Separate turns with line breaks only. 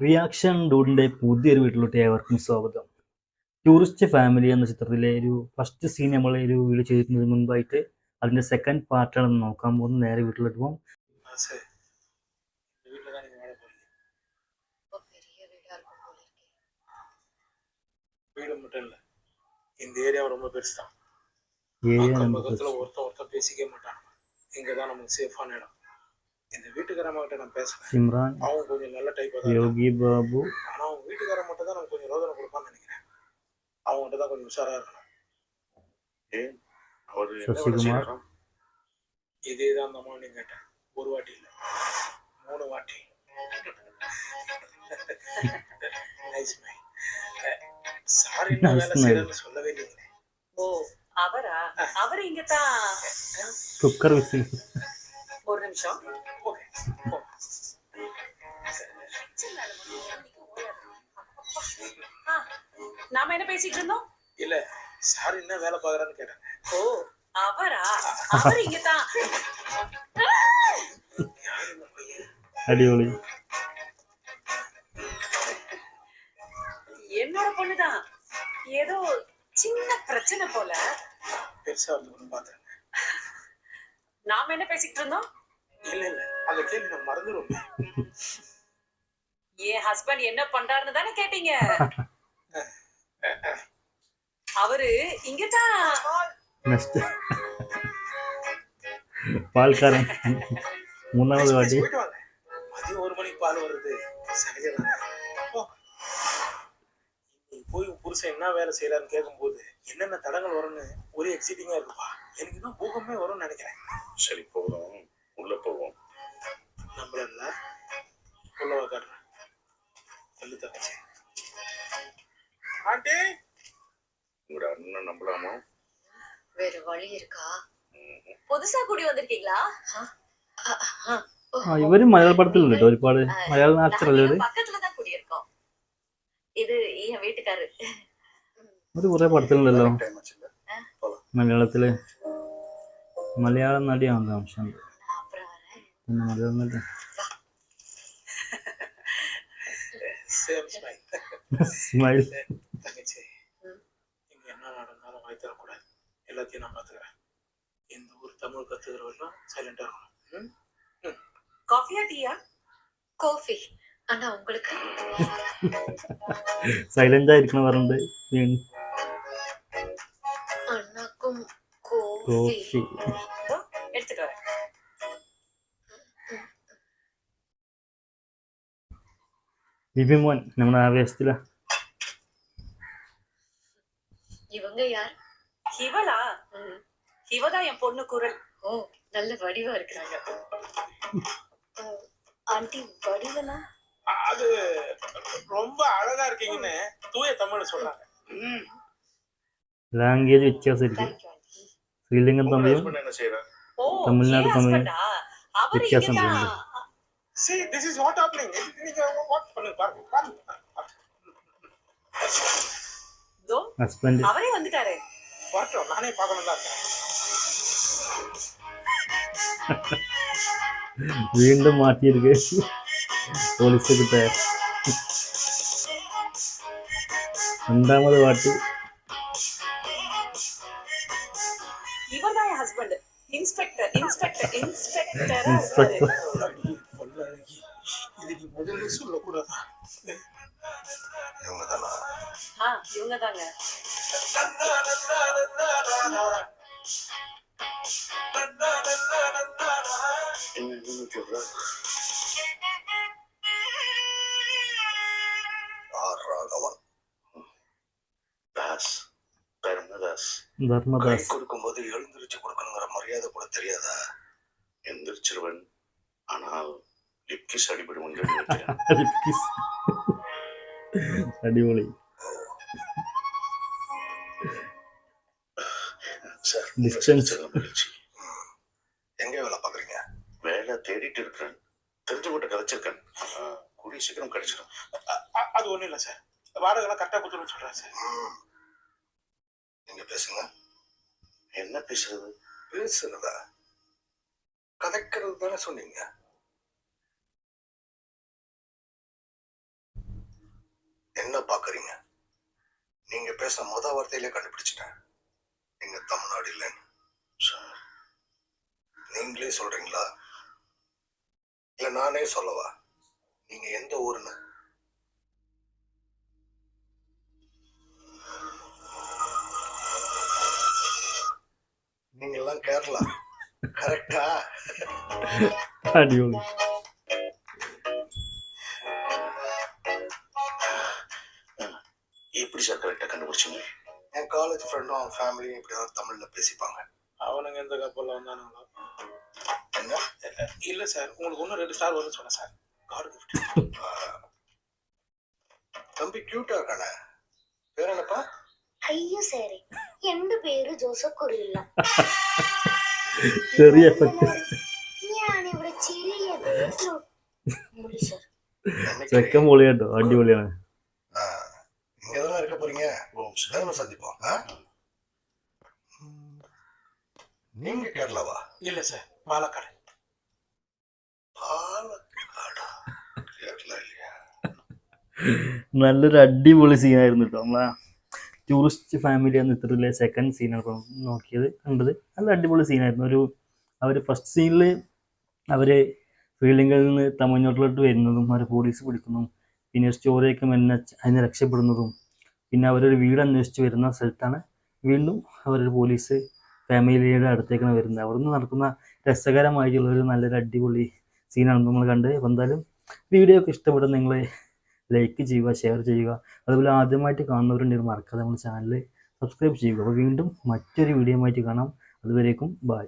Reaction ഡൂഡിൻ്റെ പുതിയൊരു വീട്ടിലോട്ട് ഏവർക്കും സ്വാഗതം. ടൂറിസ്റ്റ് ഫാമിലി എന്ന ചിത്രത്തിലെ ഒരു ഫസ്റ്റ് സീൻ നമ്മൾ ഒരു വീഡിയോ ചെയ്തിരുന്നതിന് മുൻപായിട്ട് അതിൻ്റെ സെക്കൻഡ് പാർട്ടാണ് നോക്കാൻ പോകുന്നത്. നേരെ വീട്ടിലോട്ട് പോകും.
வீடு மட்டும் இல்ல, இந்த ஏரியா ரொம்ப பெருசு தான். பக்கத்துல ஒருத்த பேசிக்க மாட்டாங்க. இங்கதான் நமக்கு சேஃபான இடம். இந்த வீட்டுக்காரம்மா நான் பேசுறேன்.
சிம்ரான்,
அவங்க கொஞ்சம் நல்ல டைப் தான்.
யோகி பாபு.
ஆனா அவங்க வீட்டுக்காரன் மட்டும் தான் நமக்கு கொஞ்சம் ரோதனை கொடுப்பான்னு நினைக்கிறேன். அவங்ககிட்ட தான் கொஞ்சம் உஷாரா இருக்கணும். ஏன் அவரு
சசிகுமார்,
இதேதான் அந்த அம்மா நீங்க கேட்டேன். ஒரு வாட்டி இல்ல, 3 வாட்டி. Nice my. சாரி, நான் வேலை செய்யறேன்னு சொல்லவே இல்லைங்களே.
ஓ, அவரா? அவர் இங்க தான்.
Cooker whistle.
ஒரு நிமிஷம்.
ஓகே.
நாம என்ன பேசிட்டு இருந்தோம்?
இல்ல, சாரி என்ன வேலை பாக்குறான்னு கேட்டாங்க.
ஓ, அவரா? அவர் இங்க தான்.
அடியோலி.
என்னோட பொண்ணுதான். ஏதோ சின்ன பிரச்சனை போல.
பெருசா வந்து பாத்துறேன்.
நாம என்ன பேசிட்டு இருந்தோம்?
இல்ல இல்ல, அந்த கேள்வி நான் மறந்துடுவேன்.
என் ஹஸ்பண்ட் என்ன பண்றாருன்னு தானே கேட்டீங்க? அவரு இங்கதான்.
பால்காரன் மூணாவது வாட்டி.
மதியம் 1 மணிக்கு பால் வருது, சகஜம். போய் புருஷன் என்ன வேலை செய்யறான்னு கேட்கும்போது என்னென்ன தடங்கள் வரும்னு ஒரே எக்ஸைட்டிங்கா இருக்குப்பா. எனக்கு இன்னும் பூகமே வரும்னு நினைக்கிறேன்.
சரி, போதும், உள்ள போவோம்.
நம்மள உள்ளவா காட்டுறேன். சொல்லு தங்கச்சி. ஆண்டி,
உங்களோட அண்ணன் நம்பலாமா?
வேற வழி இருக்கா?
പുതുസാ കൂടി വന്നിരിക്കீங்களா?
ഇവര് മലയാള പടത്തിലുണ്ട് ഒരുപാട് മലയാളം ആക്ടറല്ലേ.
பக்கத்துல தான் கூடி இருக்கோம். இது என் வீட்டுக்காரரு.
ഒരു കുറെ പടത്തിലുണ്ടല്ലോ മലയാളത്തില്. മലയാളം നടിയാണ് ആവശ്യമുണ്ട്. പിന്നെ മലയാളം നടി സ്മൈൽ.
தங்கச்சி, இங்க என்ன நடந்தாலும் வாய் தரக்கூடாது. எல்லாத்தையும் நான் பாத்துக்கிறேன். இந்த ஊர் தமிழ் கத்துக்கிறவெல்லாம் சைலண்டா இருக்கணும்.
காஃபியா டீயா?
காஃபி. ஆனா உங்களுக்கு
സൈലന്റ് ആയിരിക്കണം പറഞ്ഞിട്ട്
அண்ணாக்கும்
കോഫി.
எடுத்துட்டு வரேன்.
ബിബിമോൻ നമ്മുടെ ആവേശത്തില.
இவங்க யார்?
இவளா? இவதான் என் பொண்ணு குரல்.
ஓ, நல்ல வடிவா இருக்கிறாங்க. ஆண்டி வடிவனா?
அது ரொம்ப அழகா இருக்கீங்கன்னு தூய தமிழ்ல சொல்றாங்க.
ലാംഗ്വേജ് വ്യത്യാസമായിരിക്കും. ശ്രീലങ്കൻ തമിഴും
என்ன செய்யறேன்?
ஓ,
தமிழ்நாடு
என்
தமிழ்
husband-ஆ? அவரு
வித்தியாசம்
இங்கதான்.
இருக்குல்ல.
See, this is what happening. நீங்க வாட்ச் பண்ணுங்க, பாருங்க.
இதோ,
ഹസ്ബൻഡ്
அவரே வந்துட்டாரு.
வரட்டும், நானே பார்க்கணும் தான் இருக்கேன்.
വീണ്ടും മാറ്റിയിരിക്കെ പോലീസ് കിട്ട. രണ്ടാമത് പാട്ട്.
இவர்தான் என் ஹஸ்பண்ட். இன்ஸ்பெக்டர்.
ഇൻസ്പെക്ടർ.
பொல்லழகி, இது நீ முதல்ல சொல்லக்கூடாதா?
இவங்கதானா?
இவங்கதாங்க.
ராகவன் தாஸ், தர்மதாஸ்.
ധർമ്മദാസ്.
கொடுக்கும்போது எழுந்திருச்சு கொடுக்கணுங்கிற மரியாதை கூட தெரியாதா? எந்திரிச்சிருவன், ஆனால் லிப்கிஸ் அடிபடும்.
അടിപൊളി. டிஸ்டன்ஸ்.
எங்க வேலை பாக்குறீங்க? வேலை தேடிட்டு இருக்கிறேன். தெரிஞ்சவங்கிட்ட கிடைச்சிருக்கேன். கூடிய சீக்கிரம் கிடைச்சிடும்.
அது ஒண்ணும் இல்ல சார், வாடகை கரெக்டா கொடுத்துருன்னு சொல்றேன் சார்.
நீங்க பேசுங்க. என்ன பேசுறது? பேசுறதா? கதைக்கிறது தானே சொன்னீங்க. என்ன பாக்குறீங்க? நீங்க பேச முத வார்த்தையிலே கண்டுபிடிச்சிட்டேன். நீங்க தமிழ்நாடு இல்லைன்னு. சார், நீங்களே சொல்றீங்களா இல்ல நானே சொல்லவா? நீங்க எந்த ஊருன்னு? நீங்க எல்லாம் கேரளா. கரெக்டா?
അടിപൊളി.
எப்படி சார் கரெக்டா கண்டுபிடிச்சீங்க? என் காலேஜ் ஃப்ரெண்டும் அவன் ஃபேமிலியும் இப்படிதான் தமிழ்ல பேசிப்பாங்க.
அவனுங்க எந்த கப்பல்ல வந்தானுங்களோ?
என்ன?
இல்ல சார், உங்களுக்கு ஒன்னும் 2 ஸ்டார் வரும்னு சொன்னேன் சார். Card gift.
தம்பி கியூட்டா இருக்கானே, பேர் என்னப்பா?
അയ്യോ സാറേ എന്റെ പേര് ജോസഫ് കുറിയില്ല
ചെറിയ എഫക്ട്.
ഞാനിവിടെ ചെറിയ സാർ
ചെക്കൻ പൊളിയാട്ടോ, അടിപൊളിയാണ്.
இங்கதானே இருக்க போறீங்க, தினமும் சந்திப்போம். நீங்க கேரளாவா?
இல்ல சார், பாலக்காடு.
പാലക്കാടാ? കേരള ഇല്ല.
നല്ലൊരു അടിപൊളി സീനായിരുന്നു കേട്ടോ. നമ്മളെ ടൂറിസ്റ്റ് ഫാമിലി എന്ന ചിത്രത്തിലെ സെക്കൻഡ് സീനാണ് നോക്കിയത്, കണ്ടത്. നല്ല അടിപൊളി സീനായിരുന്നു. അവർ ഫസ്റ്റ് സീനിൽ അവർ ശ്രീലങ്കയിൽ നിന്ന് തമിഴ്നാട്ടിലോട്ട് വരുന്നതും അവർ പോലീസ് പിടിക്കുന്നതും പിന്നെ സ്റ്റോറിയൊക്കെ മെല്ലെ അതിനെ രക്ഷപ്പെടുന്നതും പിന്നെ അവരൊരു വീട് അന്വേഷിച്ച് വരുന്ന സ്ഥലത്താണ് വീണ്ടും അവരൊരു പോലീസ് ഫാമിലിയുടെ അടുത്തേക്കാണ് വരുന്നത്. അവിടെ നിന്ന് നടക്കുന്ന രസകരമായിട്ടുള്ളൊരു നല്ലൊരു അടിപൊളി സീനാണ് നമ്മൾ കണ്ടത്. അപ്പോൾ എന്തായാലും വീഡിയോ ഒക്കെ ഇഷ്ടപ്പെടുന്ന നിങ്ങൾ ലൈക്ക് ചെയ്യുക, ഷെയർ ചെയ്യുക. അതുപോലെ ആദ്യമായിട്ട് കാണുന്നവരുണ്ടെങ്കിൽ മറക്കാതെ നമ്മുടെ ചാനൽ സബ്സ്ക്രൈബ് ചെയ്യുക. അപ്പോൾ വീണ്ടും മറ്റൊരു വീഡിയോ ആയിട്ട് കാണാം. അതുവരേക്കും ബൈ.